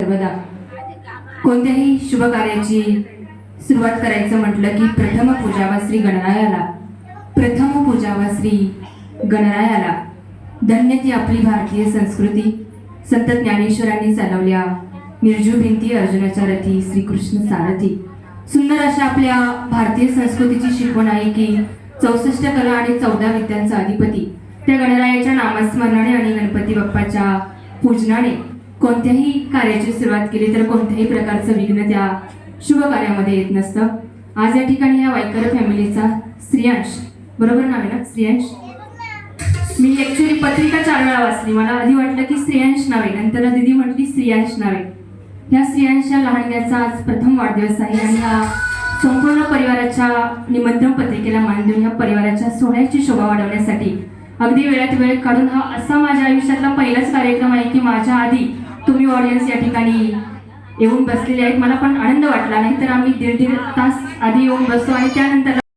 सर्वदा. कोणत्याही शुभ कार्याची सुरुवात करायचं म्हटलं की प्रथम पूजावा श्री गणरायाला. प्रथम पूजावा श्री गणरायाला. धन्य ती आपली भारतीय संस्कृती. संत ज्ञानेश्वरांनी चालवल्या निर्जू भिंती अर्जुनाच्या रथी श्रीकृष्ण सारथी. सुंदर अशा आपल्या भारतीय संस्कृतीची शिकवण आहे की 64 कला आणि 14 विद्यांचा अधिपती त्या गणरायाच्या नामस्मरणाने आणि गणपती बाप्पाच्या पूजनाने कोणत्याही कार्याची सुरुवात केली तर कोणत्याही प्रकारचं विघ्न त्या शुभ कार्यामध्ये येत नसतं. आज या ठिकाणी या वायकर फॅमिलीचा श्रेयांश, बरोबर नाव आहे ना श्रेयांश? मी ॲक्च्युअली पत्रिका 4 वेळा वाचली. मला आधी वाटलं की श्रेयांश नाव आहे, नंतर दीदी म्हटली श्रेयांश नाव आहे. ह्या श्रेयांश या लहानग्याचा आज प्रथम वाढदिवस आहे आणि या संपूर्ण परिवाराच्या निमंत्रण पत्रिकेला मान देऊन या परिवाराच्या सोहळ्याची शोभा वाढवण्यासाठी अगदी वेळात वेळ काढून हा असा माझ्या आयुष्यातला पहिलाच कार्यक्रम आहे की माझ्या आधी तुम्ही ऑडियन्स या ठिकाणी येऊन बसलेले आहेत. मला पण आनंद वाटला, नाही तर आम्ही 1.5 तास आधी येऊन बसतो आणि त्यानंतर